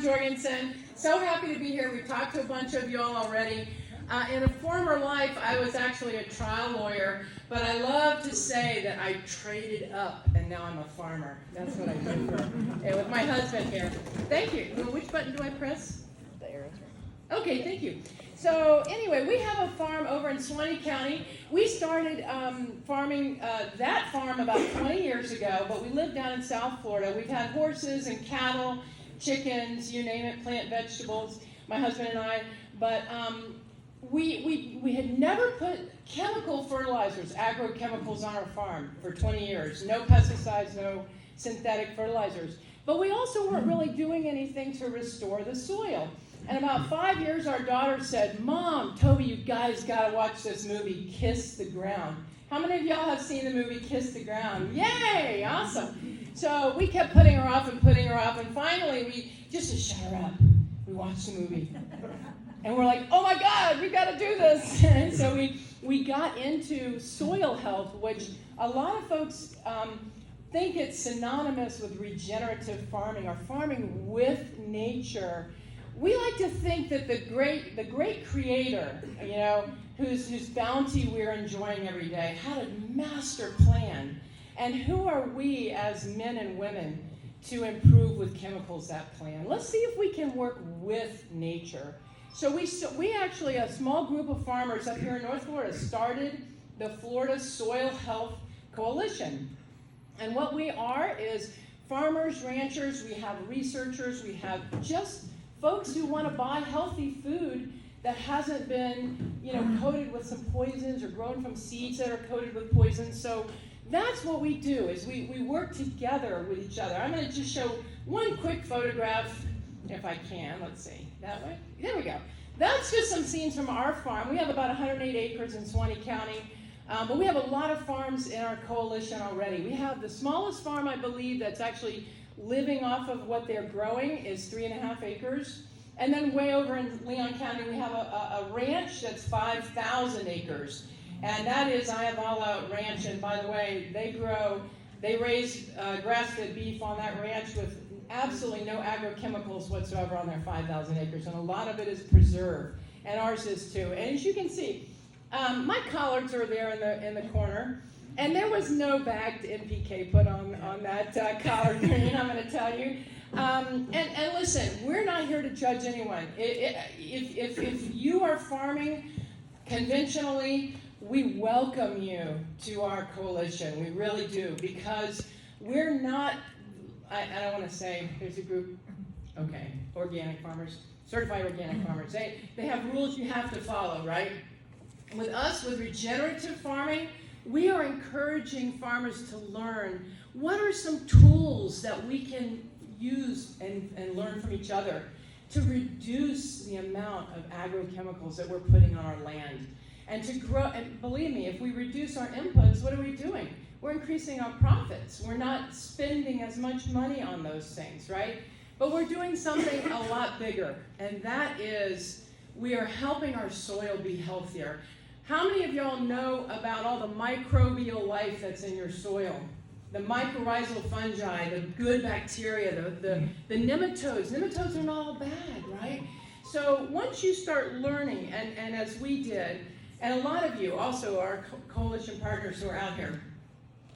Jorgensen. So happy to be here. We've talked to a bunch of you all already. In a former life, I was actually a trial lawyer, but I love to say that I traded up, and now I'm a farmer. That's what I do with my husband here. Thank you. Well, which button do I press? The arrows. Okay, thank you. So anyway, we have a farm over in Swanee County. We started farming that farm about 20 years ago, but we live down in South Florida. We've had horses and cattle, chickens, you name it, plant vegetables, my husband and I, but we had never put chemical fertilizers, agrochemicals on our farm for 20 years. No pesticides, no synthetic fertilizers. But we also weren't really doing anything to restore the soil. And about 5 years, our daughter said, "Mom, Toby, you guys gotta watch this movie, Kiss the Ground." How many of y'all have seen the movie Kiss the Ground? Yay, awesome. So we kept putting her off, and finally we just shut her up. We watched the movie. And we're like, oh my God, we gotta do this. And so we got into soil health, which a lot of folks think it's synonymous with regenerative farming, or farming with nature. We like to think that the great creator, you know, whose bounty we're enjoying every day, had a master plan. And who are we as men and women to improve with chemicals that plan? Let's see if we can work with nature. So we actually, a small group of farmers up here in North Florida, started the Florida Soil Health Coalition. And what we are is farmers, ranchers, we have researchers, we have just folks who want to buy healthy food that hasn't been, you know, coated with some poisons or grown from seeds that are coated with poisons. So that's what we do, is we work together with each other. I'm going to just show one quick photograph, if I can. Let's see. That way? There we go. That's just some scenes from our farm. We have about 108 acres in Swanee County, but we have a lot of farms in our coalition already. We have the smallest farm, I believe, that's actually living off of what they're growing is 3.5 acres. And then way over in Leon County, we have a ranch that's 5,000 acres. And that is I Have All Out Ranch. And by the way, they raise grass-fed beef on that ranch with absolutely no agrochemicals whatsoever on their 5,000 acres. And a lot of it is preserved. And ours is too. And as you can see, my collards are there in the corner. And there was no bagged NPK put on that collard green, I'm going to tell you. And listen, we're not here to judge anyone. If you are farming conventionally, we welcome you to our coalition. We really do, because we're not, I don't want to say, there's a group, okay, organic farmers, certified organic farmers. They have rules you have to follow, right? With us, with regenerative farming, we are encouraging farmers to learn what are some tools that we can use and learn from each other to reduce the amount of agrochemicals that we're putting on our land. And to grow, and believe me, if we reduce our inputs, what are we doing? We're increasing our profits. We're not spending as much money on those things, right? But we're doing something a lot bigger, and that is we are helping our soil be healthier. How many of y'all know about all the microbial life that's in your soil? The mycorrhizal fungi, the good bacteria, the nematodes. Nematodes are not all bad, right? So once you start learning, and as we did, and a lot of you also, our coalition partners who are out here,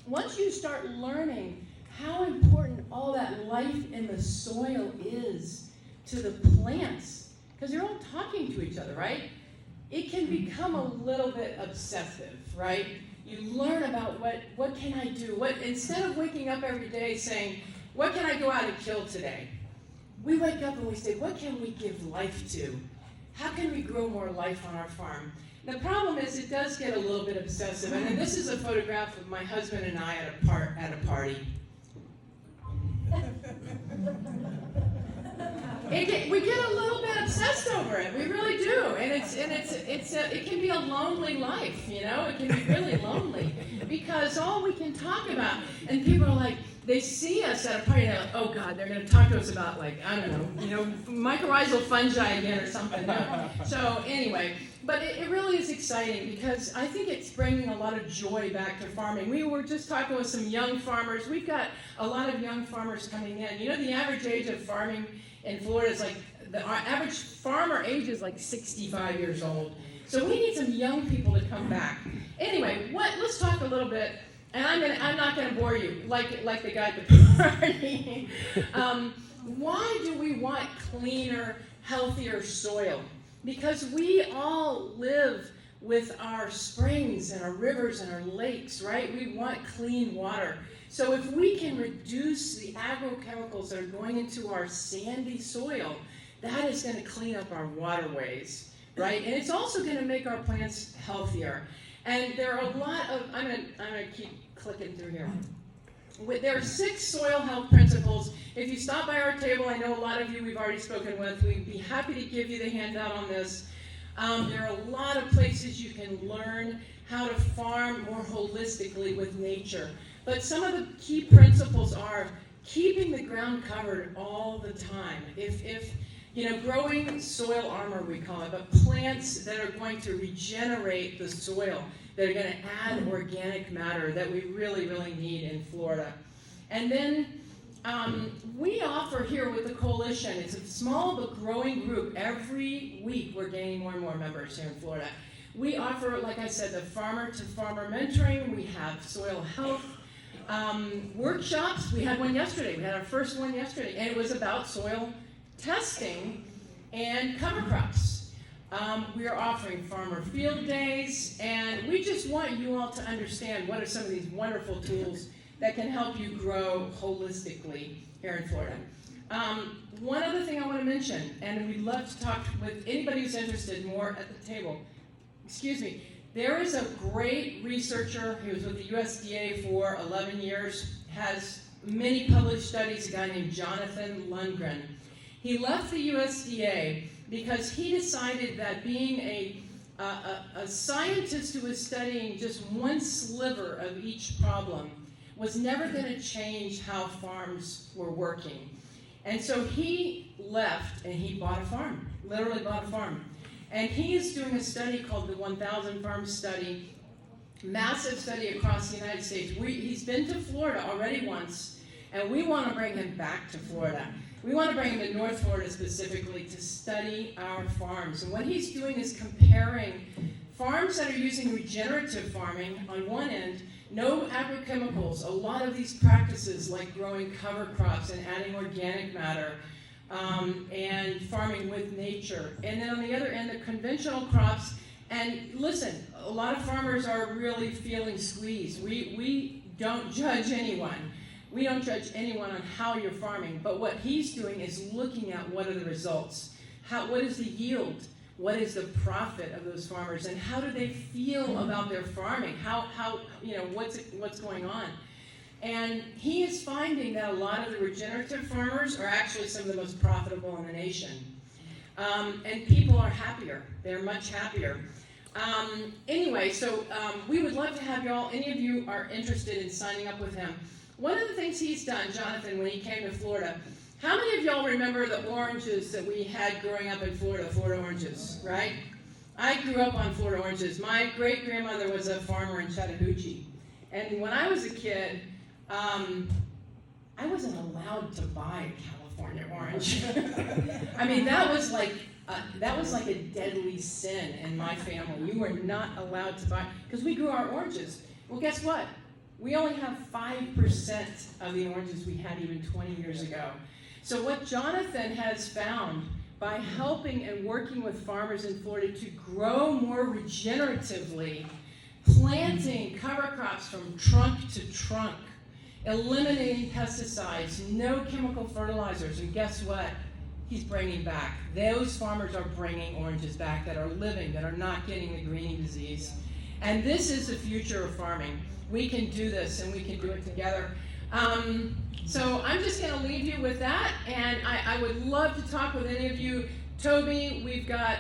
once you start learning how important all that life in the soil is to the plants, because they're all talking to each other, right? It can become a little bit obsessive, right? You learn about what can I do? Instead of waking up every day saying, what can I go out and kill today? We wake up and we say, what can we give life to? How can we grow more life on our farm? The problem is it does get a little bit obsessive. And then this is a photograph of my husband and I at a party. We get a little bit obsessed over it. We really do, and it can be a lonely life. You know, it can be really lonely because all we can talk about, and people are like, they see us at a party, and they're like, oh God, they're going to talk to us about, like, I don't know, you know, mycorrhizal fungi again or something. No. So anyway, but it really is exciting because I think it's bringing a lot of joy back to farming. We were just talking with some young farmers. We've got a lot of young farmers coming in. You know, the average age of farming in Florida is like, our average farmer age is like 65 years old. So we need some young people to come back. Anyway, let's talk a little bit, and I'm not gonna bore you like the guy at the party. Why do we want cleaner, healthier soil? Because we all live with our springs and our rivers and our lakes, right? We want clean water. So if we can reduce the agrochemicals that are going into our sandy soil, that is going to clean up our waterways, right? And it's also going to make our plants healthier. And there are a lot of, I'm going to keep clicking through here. There are 6 soil health principles. If you stop by our table, I know a lot of you we've already spoken with. We'd be happy to give you the handout on this. There are a lot of places you can learn how to farm more holistically with nature. But some of the key principles are keeping the ground covered all the time. If growing soil armor, we call it, but plants that are going to regenerate the soil, that are going to add organic matter that we really, really need in Florida. And then we offer here with the coalition, it's a small but growing group. Every week we're gaining more and more members here in Florida. We offer, like I said, the farmer-to-farmer mentoring. We have soil health workshops. We had one yesterday. We had our first one yesterday, and it was about soil testing and cover crops. We are offering farmer field days, and we just want you all to understand what are some of these wonderful tools that can help you grow holistically here in Florida. One other thing I want to mention, and we'd love to talk with anybody who's interested more at the table. Excuse me. There is a great researcher who was with the USDA for 11 years, has many published studies, a guy named Jonathan Lundgren. He left the USDA because he decided that being a scientist who was studying just one sliver of each problem was never going to change how farms were working. And so he left and he bought a farm, literally bought a farm. And he is doing a study called the 1,000 Farm Study, massive study across the United States. He's been to Florida already once, and we want to bring him back to Florida. We want to bring him to North Florida specifically to study our farms. And what he's doing is comparing farms that are using regenerative farming on one end, no agrochemicals, a lot of these practices like growing cover crops and adding organic matter, and farming with nature. And then on the other end, the conventional crops. And listen, a lot of farmers are really feeling squeezed. We don't judge anyone. We don't judge anyone on how you're farming. But what he's doing is looking at what are the results. What is the yield? What is the profit of those farmers? And how do they feel about their farming? What's going on? And he is finding that a lot of the regenerative farmers are actually some of the most profitable in the nation. And people are happier. They're much happier. Anyway, so we would love to have you all, any of you are interested in signing up with him. One of the things he's done, Jonathan, when he came to Florida, how many of y'all remember the oranges that we had growing up in Florida, Florida oranges, right? I grew up on Florida oranges. My great-grandmother was a farmer in Chattahoochee. And when I was a kid, I wasn't allowed to buy California orange. I mean, that was like a deadly sin in my family. You were not allowed to buy, because we grew our oranges. Well, guess what? We only have 5% of the oranges we had even 20 years ago. So what Jonathan has found by helping and working with farmers in Florida to grow more regeneratively, planting cover crops from trunk to trunk, eliminating pesticides, no chemical fertilizers, and guess what? He's bringing back. Those farmers are bringing oranges back that are living, that are not getting the greening disease. And this is the future of farming. We can do this, and we can do it together. So I'm just going to leave you with that, and I would love to talk with any of you. Toby, we've got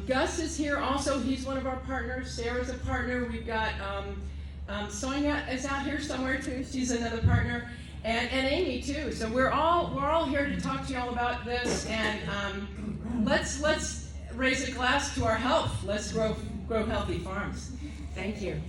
Gus is here also. He's one of our partners. Sarah's a partner. We've got Sonia is out here somewhere too. She's another partner, and Amy too. So we're all here to talk to you all about this, and let's raise a glass to our health. Let's grow healthy farms. Thank you.